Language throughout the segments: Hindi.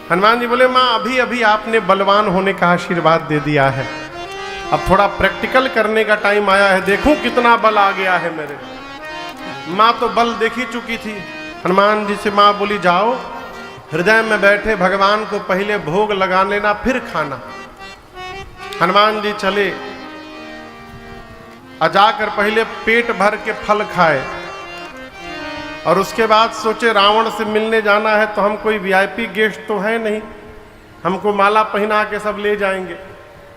हनुमान जी बोले माँ अभी अभी आपने बलवान होने का आशीर्वाद दे दिया है, अब थोड़ा प्रैक्टिकल करने का टाइम आया है, देखूं कितना बल आ गया है मेरे। माँ तो बल देख ही चुकी थी। हनुमान जी से माँ बोली जाओ हृदय में बैठे भगवान को पहले भोग लगा लेना फिर खाना। हनुमान जी चले जाकर पहले पेट भर के फल खाए और उसके बाद सोचे रावण से मिलने जाना है तो हम कोई वीआईपी गेस्ट तो है नहीं, हमको माला पहना के सब ले जाएंगे।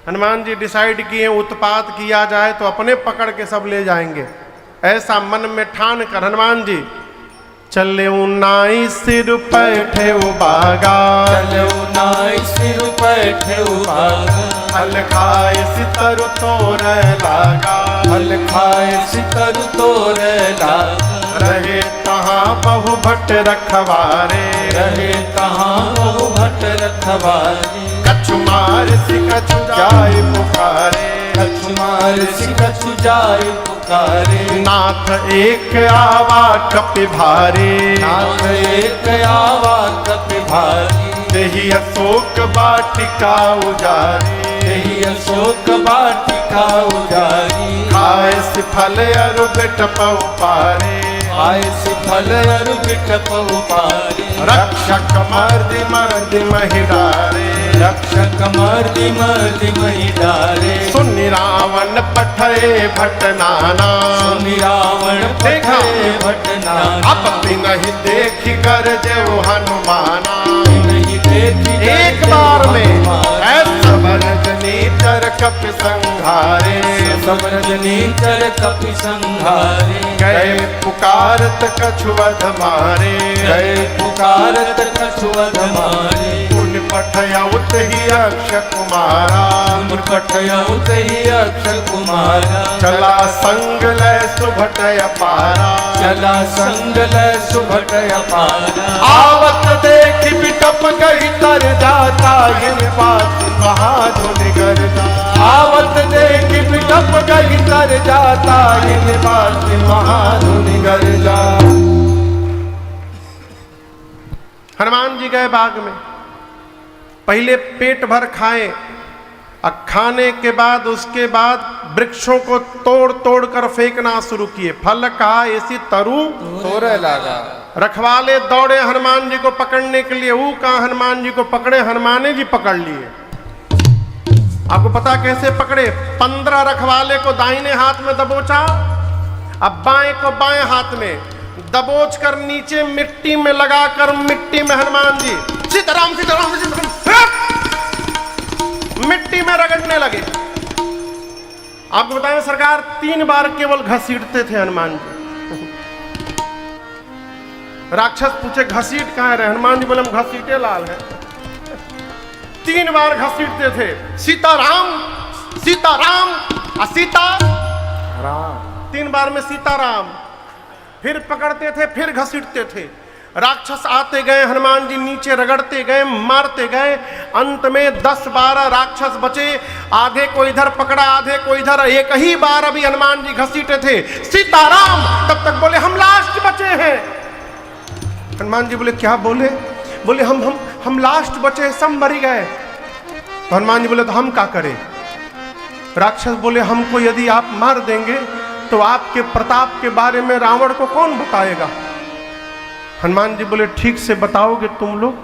हनुमान जी डिसाइड किए उत्पात किया जाए तो अपने पकड़ के सब ले जाएंगे। ऐसा मन में ठान कर हनुमान जी चले नाई सिर पैठे बागा, चले नाई सिर पैठे बागा, फल खाए सितर तोर लागा, फल खाए सितर तोर लागा। रहे कहाँ बहु भट्ट रखवारे, रहे कहाँ बहु भट्ट रखवारे। कछु मार सी कछु जाए पुकारे, कछु मार सी कछु जाए पुकारे। नाथ एक आवा कपि भारे, नाथ एक आवा कपि भारी। तेहि अशोक वाटिका उजारी, तेहि अशोक वाटिका उजारी। खाए से फल अरु बिटपउ पारे, खाए से फल अरु बिटपउ पारे। रक्षक मर्दि मर्दि महिरारे, रक्षक मर्दि मर्दि महिरारे। सुनि रावण पठे भट नाना, सुनि रावण पठे भट नाना। अब नहीं देखी कर जेऊ हनुमाना, नहीं देखी एक बार में ऐसा रजनी चर कपि संघारे, सब रजनी चर कपि संघारे। गए पुकारत कछुअध मारे, गए पुकारत कछुअध मारे। पुन पठयउत ही अक्ष कुमारा, पुन पठयउत ही अक्ष कुमारा। चला संग लय सुभटय पारा, चला संग लय सुभटय पारा। आवत देखी बिटप गई तर जाता, इन बात महाधुनि गर्दा। आवत देखी बिटप गई तर जाता, इन बात महाधुनि गर्दा। हनुमान जी गए बाग में, पहले पेट भर खाए और खाने के बाद उसके बाद वृक्षों को तोड़ तोड़ कर फेंकना शुरू किए। फल कहा ऐसी तरु तोरे लागा। रखवाले दौड़े हनुमान जी को पकड़ने के लिए, वो कहा हनुमान जी को पकड़े, हनुमान जी पकड़ लिए। आपको पता कैसे पकड़े? 15 रखवाले को दाहिने हाथ में दबोचा, अब बाएं को बाएं हाथ में दबोच कर नीचे मिट्टी में लगाकर मिट्टी में हनुमान जी सीताराम सीताराम सीताराम मिट्टी में रगड़ने लगे। आपको बताएं सरकार 3 बार केवल घसीटते थे हनुमान जी। राक्षस पूछे घसीट कहाँ रहे? हनुमान जी बोले हम घसीटे लाल है। 3 बार घसीटते थे, सीताराम सीताराम सीता राम, 3 बार में सीताराम। फिर पकड़ते थे, फिर घसीटते थे। राक्षस आते गए, हनुमान जी नीचे रगड़ते गए, मारते गए। अंत में 10-12 राक्षस बचे, आधे को इधर पकड़ा, आधे को इधर। एक ही बार अभी हनुमान जी घसीटे थे, सीताराम, तब तक बोले हम लास्ट बचे हैं। हनुमान जी बोले क्या बोले? बोले हम लास्ट बचे, सब मर गए। तो हनुमान जी बोले तो हम क्या करें? राक्षस बोले हमको यदि आप मार देंगे तो आपके प्रताप के बारे में रावण को कौन बताएगा? हनुमान जी बोले ठीक से बताओगे तुम लोग?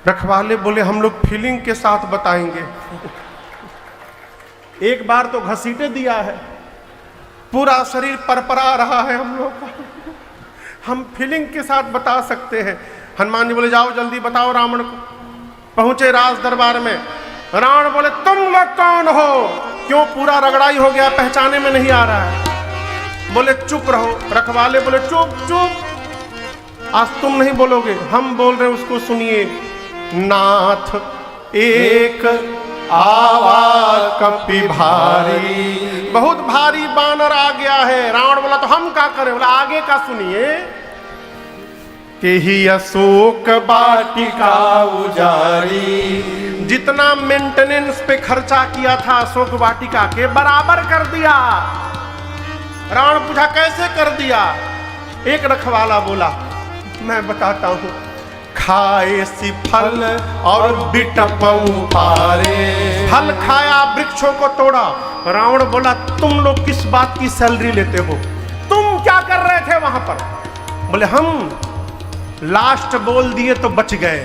रखवाले बोले हम लोग फीलिंग के साथ बताएंगे। एक बार तो घसीटे दिया है, पूरा शरीर परपरा रहा है हम लोग का, हम फीलिंग के साथ बता सकते हैं। हनुमान जी बोले जाओ जल्दी बताओ रावण को। पहुंचे राज दरबार में, रावण बोले तुम लोग कौन हो? क्यों पूरा रगड़ाई हो गया, पहचाने में नहीं आ रहा है। बोले चुप रहो। रखवाले बोले चुप चुप, आज तुम नहीं बोलोगे, हम बोल रहे उसको सुनिए। नाथ एक आवा कपि भारी, बहुत भारी बानर आ गया है। रावण बोला तो हम क्या करें? बोला आगे का सुनिए। केहि अशोक वाटिका उजारी, जितना मेंटेनेंस पे खर्चा किया था अशोक वाटिका के बराबर कर दिया। रावण पूछा कैसे कर दिया? एक रखवाला बोला मैं बताता हूं। खाए सी फल और बिटपऊ पारे। फल खाया, वृक्षों को तोड़ा। रावण बोला तुम लोग किस बात की सैलरी लेते हो? तुम क्या कर रहे थे वहां पर? बोले हम लास्ट बोल दिए तो बच गए,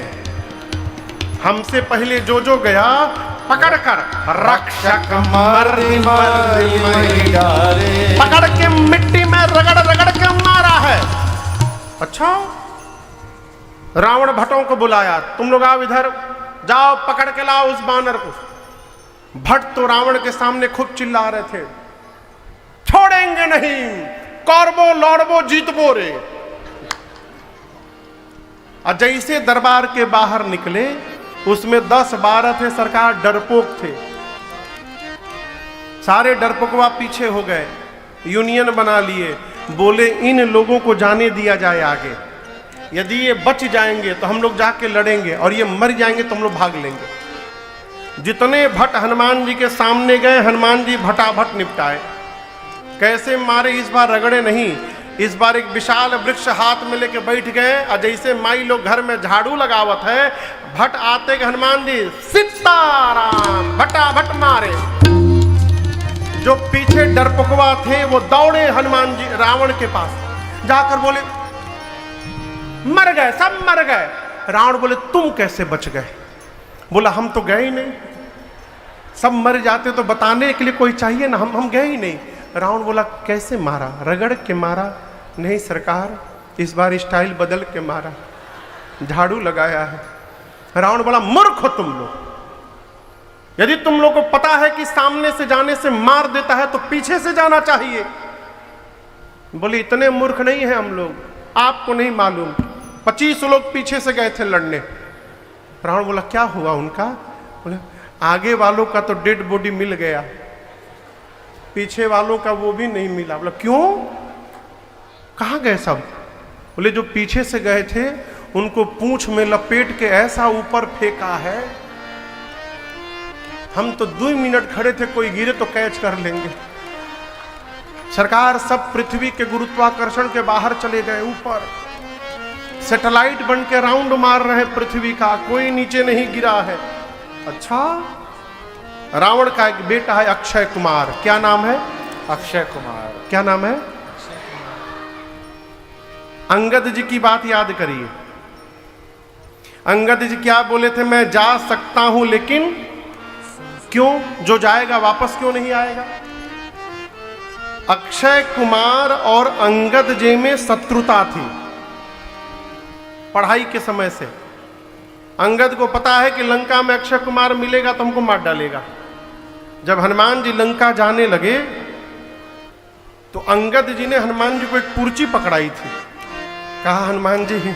हमसे पहले जो जो गया पकड़कर रक्षक मर्दी मर्दी डारे, पकड़ के मिट्टी में रगड़ रगड़ के मारा है। अच्छा, रावण भट्टों को बुलाया, तुम लोग आओ इधर, जाओ पकड़ के लाओ उस बानर को। भट्ट तो रावण के सामने खूब चिल्ला रहे थे, छोड़ेंगे नहीं, कौरवो लौड़बो जीतबो रे। और जैसे दरबार के बाहर निकले, उसमें 10-12 थे सरकार, डरपोक थे। सारे डरपोकवा पीछे हो गए, यूनियन बना लिए, बोले इन लोगों को जाने दिया जाए आगे, यदि ये बच जाएंगे तो हम लोग जाके लड़ेंगे, और ये मर जाएंगे तो हम लोग भाग लेंगे। जितने भट्ट हनुमान जी के सामने गए, हनुमान जी भटाभट निपटाए। कैसे मारे इस बार? रगड़े नहीं, इस बार एक विशाल वृक्ष हाथ में लेके बैठ गए, और जैसे माई लोग घर में झाड़ू लगावत है, भट्ट आते के हनुमान जी सीताराम भटाभट मारे। जो पीछे डरपोकवा थे वो दौड़े हनुमान जी रावण के पास, जाकर बोले मर गए, सब मर गए। रावण बोले तुम कैसे बच गए? बोला हम तो गए ही नहीं, सब मर जाते तो बताने के लिए कोई चाहिए ना, हम गए ही नहीं। रावण बोला कैसे मारा? रगड़ के मारा? नहीं सरकार, इस बार स्टाइल बदल के मारा, झाड़ू लगाया है। रावण बोला मूर्ख हो तुम लोग, यदि तुम लोग को पता है कि सामने से जाने से मार देता है तो पीछे से जाना चाहिए। बोले इतने मूर्ख नहीं है हम लोग, आपको नहीं मालूम, 25 लोग पीछे से गए थे लड़ने। रावण बोला क्या हुआ उनका? बोले आगे वालों का तो डेड बॉडी मिल गया, पीछे वालों का वो भी नहीं मिला। बोला क्यों, कहाँ गए सब? बोले जो पीछे से गए थे उनको पूंछ में लपेट के ऐसा ऊपर फेंका है, हम तो 2 मिनट खड़े थे, कोई गिरे तो कैच कर लेंगे। सरकार सब पृथ्वी के गुरुत्वाकर्षण के बाहर चले गए, ऊपर सैटेलाइट बन के राउंड मार रहे हैं पृथ्वी का, कोई नीचे नहीं गिरा है। अच्छा, रावण का एक बेटा है अक्षय कुमार, क्या नाम है? अक्षय कुमार। क्या नाम है? अंगद जी की बात याद करिए, अंगद जी क्या बोले थे? मैं जा सकता हूं लेकिन क्यों? जो जाएगा वापस क्यों नहीं आएगा? अक्षय कुमार और अंगद जी में शत्रुता थी पढ़ाई के समय से। अंगद को पता है कि लंका में अक्षय कुमार मिलेगा तो हमको मार डालेगा। जब हनुमान जी लंका जाने लगे तो अंगद जी ने हनुमान जी को एक पुर्ची पकड़ाई थी, कहा हनुमान जी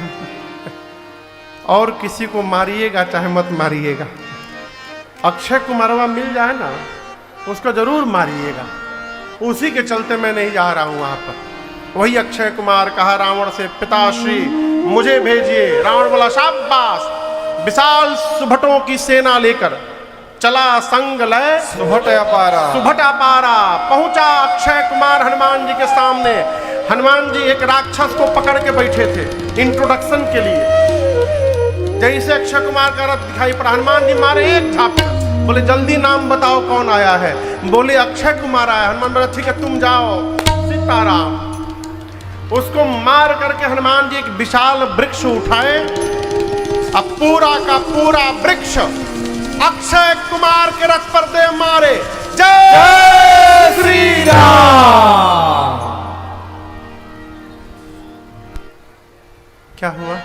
और किसी को मारिएगा चाहे मत मारिएगा, अक्षय कुमारवा मिल जाए ना उसको जरूर मारिएगा। उसी के चलते मैं नहीं जा रहा हूं वहां पर। वही अक्षय कुमार कहा रावण से पिताश्री मुझे भेजिए। रावण बोला शाबाश। विशाल सुभटों की सेना लेकर चला संग लय सुभट अपारा। सुभट अपारा पहुंचा अक्षय कुमार हनुमान जी के सामने। हनुमान जी एक राक्षस को पकड़ के बैठे थे इंट्रोडक्शन के लिए। जैसे अक्षय कुमार का रथ दिखाई पड़ा, हनुमान जी मारे एक झापड़। बोले जल्दी नाम बताओ कौन आया है? बोले अक्षय कुमार आया। हनुमान बोला ठीक है तुम जाओ। सीताराम। उसको मार करके हनुमान जी एक विशाल वृक्ष उठाए। अब पूरा का पूरा वृक्ष अक्षय कुमार के रथ पर दे मारे। जय श्री राम। क्या हुआ?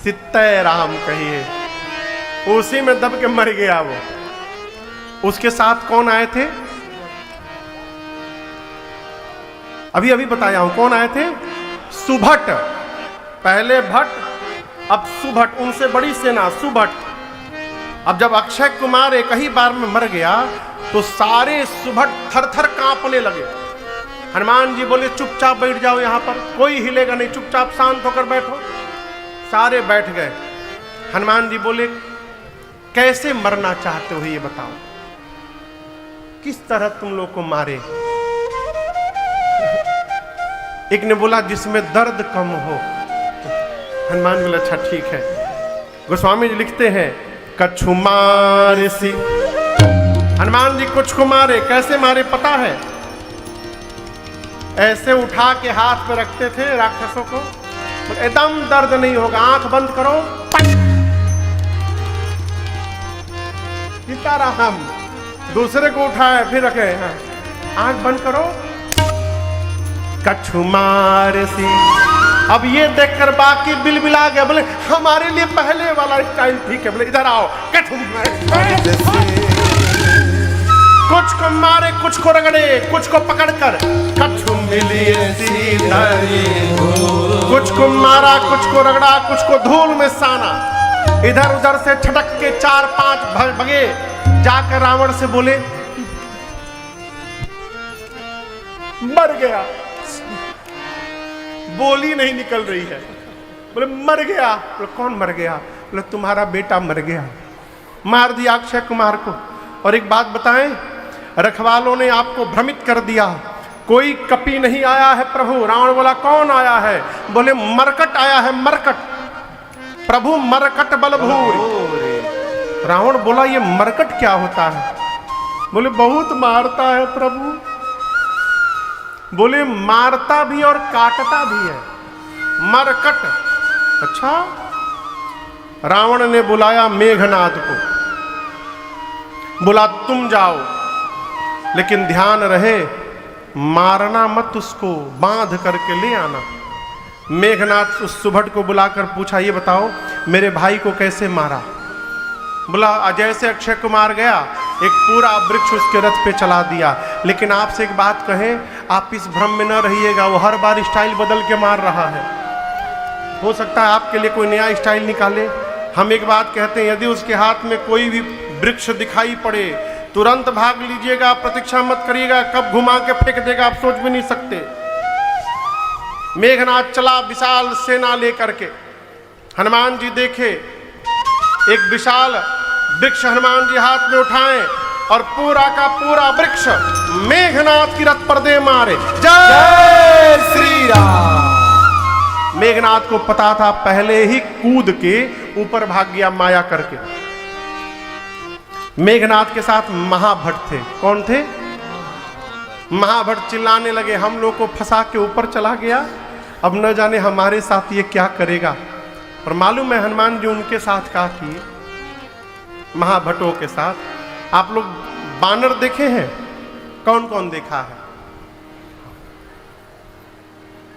सित्ते राम कहिए। उसी में दब के मर गया वो। उसके साथ कौन आए थे? अभी अभी बताया हूं कौन आए थे। सुभट। पहले भट्ट अब सुभट, उनसे बड़ी सेना सुभट। अब जब अक्षय कुमार एक ही बार में मर गया तो सारे सुभट थर थर कांपने लगे। हनुमान जी बोले चुपचाप बैठ जाओ, यहां पर कोई हिलेगा नहीं, चुपचाप शांत होकर बैठो। सारे बैठ गए। हनुमान जी बोले कैसे मरना चाहते हो ये बताओ, किस तरह तुम लोग को मारे? एक ने बोला जिसमें दर्द कम हो। हनुमान बोला अच्छा ठीक है। गोस्वामी जी लिखते हैं कछु मारे सी, हनुमान जी कुछ को मारे। कैसे मारे पता है? ऐसे उठा के हाथ पे रखते थे राक्षसों को, एकदम दर्द नहीं होगा, आंख बंद करो, सीताराम। दूसरे को उठाए फिर रखे, आंख बंद करो, कछु मार सी। अब ये देखकर बाकी बिलबिला गए, बोले हमारे लिए पहले वाला स्टाइल ठीक है। बोले इधर आओ, कछु कुछ को मारे, कुछ को रगड़े, कुछ को पकड़कर कछु मिलिए सीधरी, कुछ को मारा, कुछ को रगड़ा, कुछ को धूल में साना। इधर उधर से छटक के 4-5 भगे, जाकर रावण से बोले मर गया। बोली नहीं निकल रही है। बोले मर गया। बोले कौन मर गया? बोले तुम्हारा बेटा मर गया, मार दिया अक्षय कुमार को। और एक बात बताएं, रखवालों ने आपको भ्रमित कर दिया, कोई कपि नहीं आया है प्रभु। रावण बोला कौन आया है? बोले मरकट आया है, मरकट, प्रभु मरकट बलभूर। रावण बोला ये मरकट क्या होता है? बोले बहुत मारता है प्रभु। बोले मारता भी और काटता भी है, मरकट। अच्छा। रावण ने बुलाया मेघनाद को, बोला तुम जाओ, लेकिन ध्यान रहे मारना मत उसको, बांध करके ले आना। मेघनाथ उस सुभट को बुलाकर पूछा ये बताओ मेरे भाई को कैसे मारा? बोला जैसे अक्षय कुमार गया एक पूरा वृक्ष उसके रथ पे चला दिया। लेकिन आपसे एक बात कहें, आप इस भ्रम में न रहिएगा, वो हर बार स्टाइल बदल के मार रहा है। हो सकता है आपके लिए कोई नया स्टाइल निकाले। हम एक बात कहते हैं, यदि उसके हाथ में कोई भी वृक्ष दिखाई पड़े तुरंत भाग लीजिएगा, प्रतीक्षा मत करिएगा, कब घुमा के फेंक देगा आप सोच भी नहीं सकते। मेघनाथ चला विशाल सेना लेकर के। हनुमान जी देखे एक विशाल वृक्ष हनुमान जी हाथ में उठाएं और पूरा का पूरा वृक्ष मेघनाथ की रथ पर दे मारे। जय श्री राम। मेघनाथ को पता था, पहले ही कूद के ऊपर भाग गया माया करके। मेघनाथ के साथ महाभट्ट थे। कौन थे? महाभट्ट चिल्लाने लगे हम लोग को फंसा के ऊपर चला गया, अब न जाने हमारे साथ ये क्या करेगा। और मालूम है हनुमान जी उनके साथ क्या किए? महाभट्टों के साथ। आप लोग बानर देखे हैं? कौन कौन देखा है?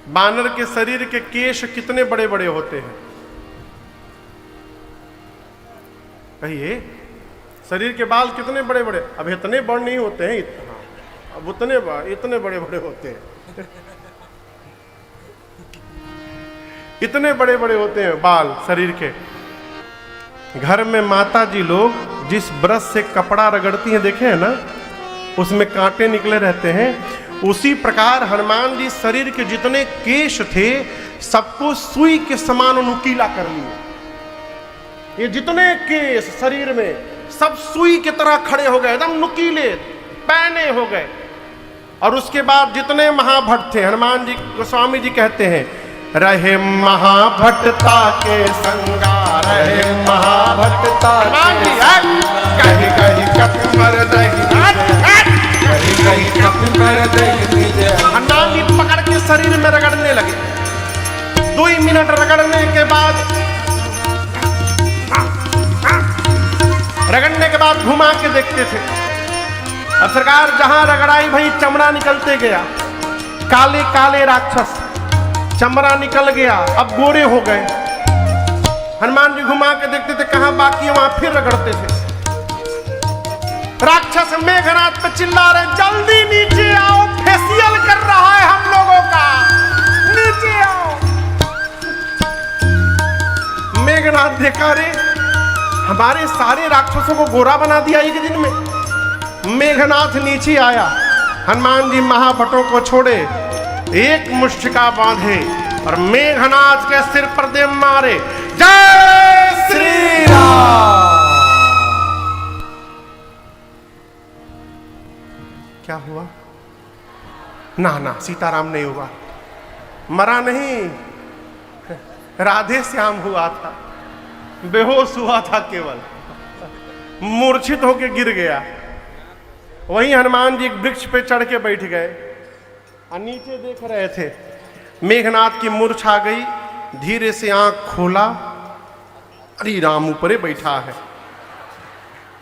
बानर के शरीर के केश कितने बड़े बड़े होते हैं? कहिए। शरीर के बाल कितने बड़े बड़े? अब इतने बड़े नहीं होते हैं, अब इतने बड़े बड़े होते हैं। इतने बड़े बड़े होते हैं बाल शरीर के। घर में माता जी लोग जिस ब्रश से कपड़ा रगड़ती हैं, देखे हैं ना, उसमें कांटे निकले रहते हैं। उसी प्रकार हनुमान जी शरीर के जितने केश थे सबको सुई के समान नुकीला कर लिए। ये जितने केश शरीर में सब सुई की तरह खड़े हो गए, एकदम नुकीले पैने हो गए। और उसके बाद जितने महाभट्ट थे, हनुमान जी गोस्वामी जी कहते हैं रहे महाभट्टता के संगा, रहे महाभट्टता के कहीं कहीं कप मर हनुमान जी पकड़ के शरीर में रगड़ने लगे। 2 मिनट रगड़ने के बाद घुमा के देखते थे। अब सरकार जहां रगड़ाई भाई चमड़ा निकलते गया, काले काले राक्षस, चमड़ा निकल गया, अब गोरे हो गए। हनुमान जी घुमा के देखते थे कहां बाकी है, वहां फिर रगड़ते थे। राक्षस मेघनाथ पे चिल्ला रहे जल्दी नीचे आओ, फेशियल कर रहा है हम लोगों का, नीचे आओ। मेघनाथ देखा रे हमारे सारे राक्षसों को गोरा बना दिया एक दिन में। मेघनाथ नीचे आया, हनुमान जी महाभट्टों को छोड़े, एक मुष्टिका बांधे और मेघनाथ के सिर पर दे मारे। जय श्री राम। क्या हुआ? ना ना सीताराम नहीं हुआ। मरा नहीं, राधे श्याम हुआ था, बेहोश हुआ था, केवल मूर्छित होके गिर गया। वहीं हनुमान जी एक वृक्ष पे चढ़ के बैठ गए और नीचे देख रहे थे। मेघनाथ की मूर्छ आ गई, धीरे से आंख खोला, अरे राम ऊपरे बैठा है।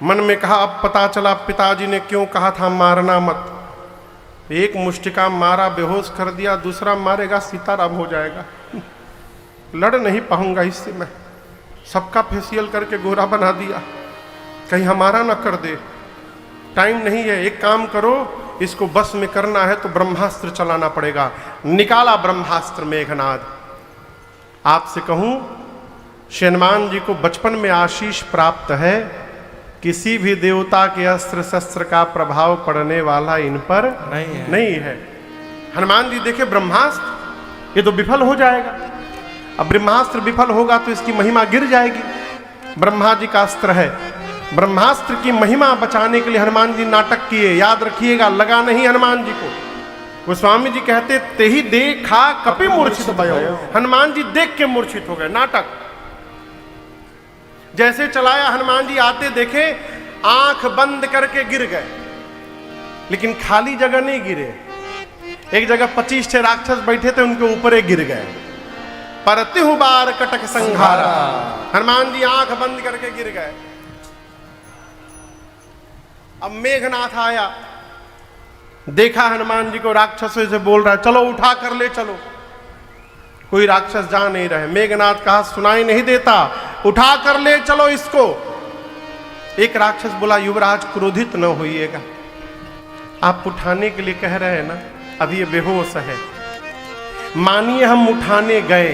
मन में कहा अब पता चला पिताजी ने क्यों कहा था मारना मत। एक मुष्टिका मारा, बेहोश कर दिया, दूसरा मारेगा सीताराम हो जाएगा, लड़ नहीं पाऊंगा इससे मैं। सबका फेसियल करके गोरा बना दिया, कहीं हमारा ना कर दे। टाइम नहीं है, एक काम करो, इसको बस में करना है तो ब्रह्मास्त्र चलाना पड़ेगा। निकाला ब्रह्मास्त्र मेघनाद। आपसे कहूं, श्री हनुमान जी को बचपन में आशीष प्राप्त है, किसी भी देवता के अस्त्र शस्त्र का प्रभाव पड़ने वाला इन पर नहीं है। हनुमान जी देखे ब्रह्मास्त्र, ये तो विफल हो जाएगा। अब ब्रह्मास्त्र विफल होगा तो इसकी महिमा गिर जाएगी। ब्रह्मा जी का अस्त्र है, ब्रह्मास्त्र की महिमा बचाने के लिए हनुमान जी नाटक किए। याद रखिएगा, लगा नहीं हनुमान जी को। गोस्वामी जी कहते ते ही देखा कपि मूर्छित भयो। हनुमान जी देख के मूर्छित हो गए। नाटक जैसे चलाया, हनुमान जी आते देखे, आंख बंद करके गिर गए, लेकिन खाली जगह नहीं गिरे। एक जगह 25 राक्षस बैठे थे, उनके ऊपर गिर गए। परतिहु बार कटक संघारा। हनुमान जी आंख बंद करके गिर गए। अब मेघनाथ आया, देखा हनुमान जी को राक्षसों से बोल रहा है चलो उठा कर ले चलो। कोई राक्षस जा नहीं रहे। मेघनाथ कहा सुनाई नहीं देता, उठा कर ले चलो इसको। एक राक्षस बोला युवराज क्रोधित न होइएगा, आप उठाने के लिए कह रहे हैं ना, अभी ये बेहोश है। मानिए हम उठाने गए,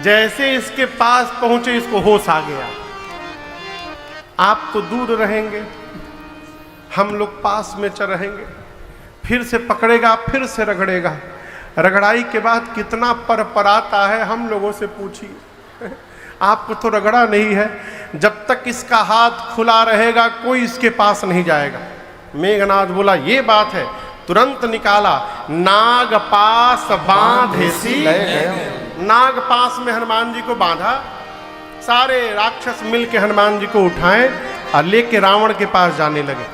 जैसे इसके पास पहुंचे इसको होश आ गया। आप तो दूर रहेंगे, हम लोग पास में चल रहेंगे। फिर से पकड़ेगा, फिर से रगड़ेगा। रगड़ाई के बाद कितना परपराता है हम लोगों से पूछिए। आपको तो रगड़ा नहीं है। जब तक इसका हाथ खुला रहेगा कोई इसके पास नहीं जाएगा। मेघनाथ बोला ये बात है, तुरंत निकाला, नाग पास बांधे सी। नाग पास में हनुमान जी को बांधा। सारे राक्षस मिलके हनुमान जी को उठाएं और लेके रावण के पास जाने लगे।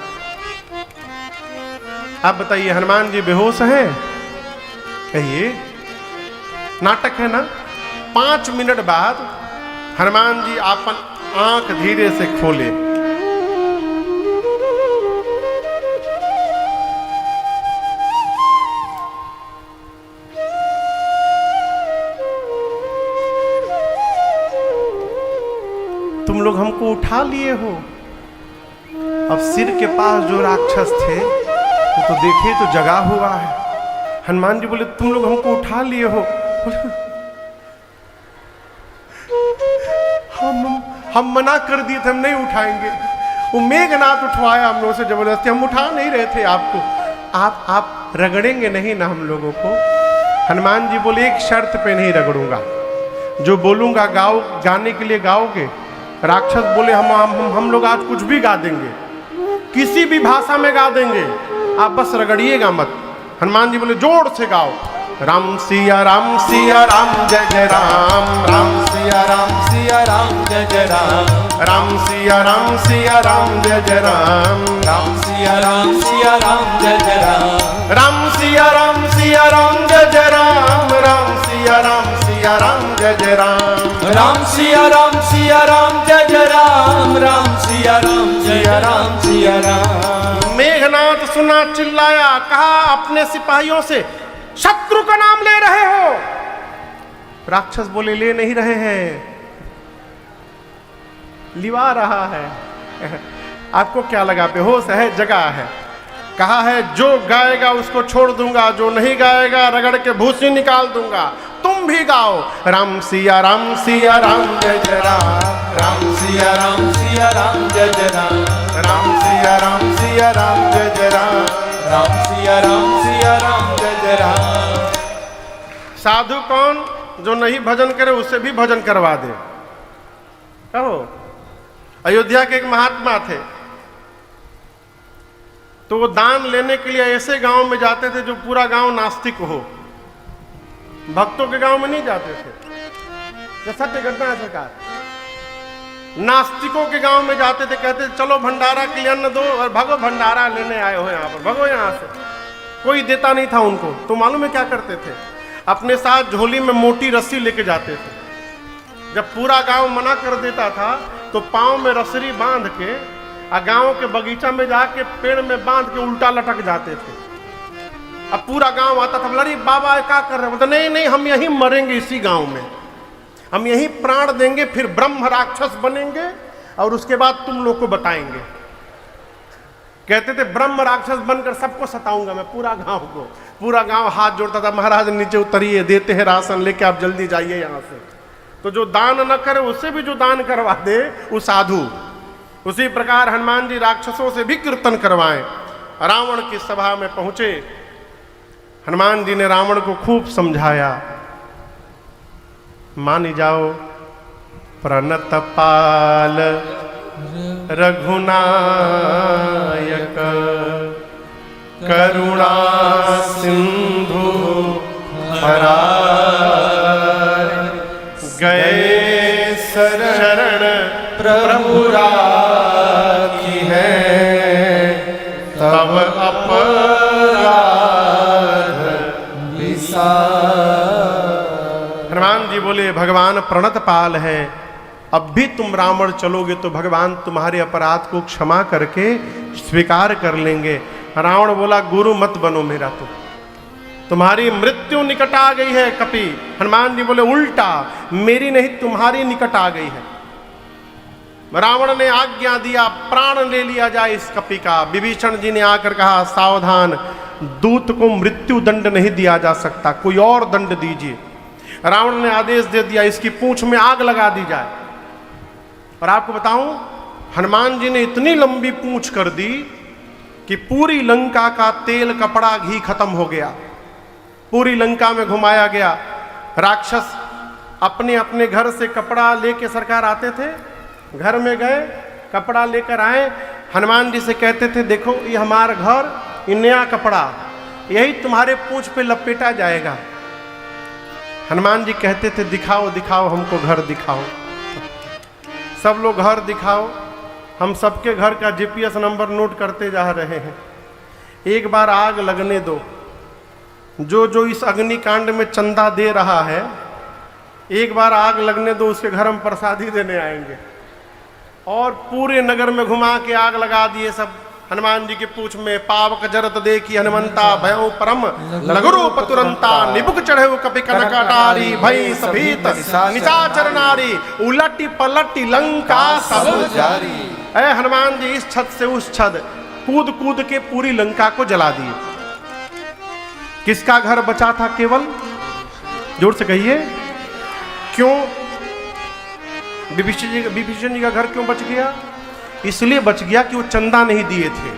अब बताइए हनुमान जी बेहोश हैं? कहिए, नाटक है ना। 5 मिनट बाद हनुमान जी अपन आंख धीरे से खोले। तुम लोग हमको उठा लिए हो। अब सिर के पास जो राक्षस थे वो तो देखे तो जगा हुआ है। हनुमान जी बोले तुम लोग हमको उठा लिए हो। हम मना कर दिए थे, हम नहीं उठाएंगे। वो मेघनाथ उठवाया हम लोगों से जबरदस्ती, हम उठा नहीं रहे थे आपको। आप रगड़ेंगे नहीं ना हम लोगों को। हनुमान जी बोले एक शर्त पे नहीं रगड़ूंगा, जो बोलूंगा गाओ, गाने के लिए गाओगे। राक्षस बोले हम लोग आज कुछ भी गा देंगे, किसी भी भाषा में गा देंगे, आप बस रगड़िएगा मत। हनुमान जी बोले जोर से गाओ, राम सिया राम जय जय राम, राम सिया राम जय जय राम, राम सिया राम जय जय राम, राम सिया राम जय जय राम, राम सिया राम जय जय राम, राम सिया राम जय जय राम, राम सिया राम जय जय राम, राम सिया राम। मेघनाथ सुना, चिल्लाया, कहा अपने सिपाहियों से शत्रु का नाम ले रहे हो। राक्षस बोले ले नहीं रहे हैं, लिवा रहा है। आपको क्या लगा बेहोश है, जगा है। कहा है जो गाएगा उसको छोड़ दूंगा, जो नहीं गाएगा रगड़ के भूसी निकाल दूंगा। तुम भी गाओ, राम सिया राम जय जय राम, राम सिया राम जय जय राम, राम सिया राम जय जय राम, राम सिया राम जय जय राम। साधु कौन? जो नहीं भजन करे उससे भी भजन करवा दे। कहो, अयोध्या के एक महात्मा थे, तो वो दान लेने के लिए ऐसे गांव में जाते थे जो पूरा गांव नास्तिक हो, भक्तों के गांव में नहीं जाते थे। ये सत्य घटना है सरकार। नास्तिकों के गांव में जाते थे, कहते थे चलो भंडारा के लिए अन्न दो, और भगो भंडारा लेने आए हो यहाँ पर, भगो यहाँ से। कोई देता नहीं था उनको। तो मालूम है क्या करते थे? अपने साथ झोली में मोटी रस्सी लेके जाते थे। जब पूरा गांव मना कर देता था तो पांव में रस्सी बांध के गांव के बगीचा में जाके पेड़ में बांध के उल्टा लटक जाते थे। अब पूरा गांव आता था, बोला बाबा क्या कर रहे हैं? बोलते नहीं नहीं, हम यहीं मरेंगे इसी गांव में, हम यहीं प्राण देंगे, फिर ब्रह्म राक्षस बनेंगे और उसके बाद तुम लोग को बताएंगे। कहते थे ब्रह्म राक्षस बनकर सबको सताऊंगा मैं, पूरा गांव को। पूरा गांव हाथ जोड़ता था, महाराज नीचे उतरिए, देते हैं राशन लेके, आप जल्दी जाइए यहां से। तो जो दान न करे उससे भी जो दान करवा दे वो साधु। उसी प्रकार हनुमान जी राक्षसों से भी कीर्तन करवाएं। रावण की सभा में पहुंचे, हनुमान जी ने रावण को खूब समझाया। मान जाओ प्रणत पाल रघुनायक करुणा सिंधु हरार गए शरण प्रभु राखी है तब अपराध विसार। हनुमान जी बोले भगवान प्रणत पाल है, अब भी तुम रावण चलोगे तो भगवान तुम्हारे अपराध को क्षमा करके स्वीकार कर लेंगे। रावण बोला गुरु मत बनो मेरा, तो तुम्हारी मृत्यु निकट आ गई है कपि। हनुमान जी बोले उल्टा, मेरी नहीं तुम्हारी निकट आ गई है। रावण ने आज्ञा दिया प्राण ले लिया जाए इस कपि का। विभीषण जी ने आकर कहा सावधान, दूत को मृत्यु दंड नहीं दिया जा सकता, कोई और दंड दीजिए। रावण ने आदेश दे दिया इसकी पूंछ में आग लगा दी जाए। और आपको बताऊं, हनुमान जी ने इतनी लंबी पूंछ कर दी कि पूरी लंका का तेल कपड़ा घी खत्म हो गया, पूरी लंका में घुमाया गया। राक्षस अपने अपने घर से कपड़ा लेके सरकार आते थे, घर में गए कपड़ा लेकर आए, हनुमान जी से कहते थे देखो ये हमारा घर, ये नया कपड़ा, यही तुम्हारे पूंछ पे लपेटा जाएगा। हनुमान जी कहते थे दिखाओ दिखाओ हमको घर दिखाओ। सब लोग घर दिखाओ, हम सबके घर का जीपीएस नंबर नोट करते जा रहे हैं। एक बार आग लगने दो, जो जो इस अग्निकांड में चंदा दे रहा है एक बार आग लगने दो, उसके घर हम प्रसादी देने आएंगे। और पूरे नगर में घुमा के आग लगा दिए सब हनुमान जी के पूंछ में। पावक जरत देखी हनुमंता भयो परम लघुरूप तुरंता निबुक चढ़े कपि कनकटारी भई सभीत निशाचर नारी उलटी पलटी लंका सब जारी। ऐ हनुमान जी इस छत से उस छत कूद कूद के पूरी लंका को जला दिए। किसका घर बचा था केवल? जोर से कहिए क्यों? विभीषण जी का घर क्यों बच गया? इसलिए बच गया कि वो चंदा नहीं दिए थे।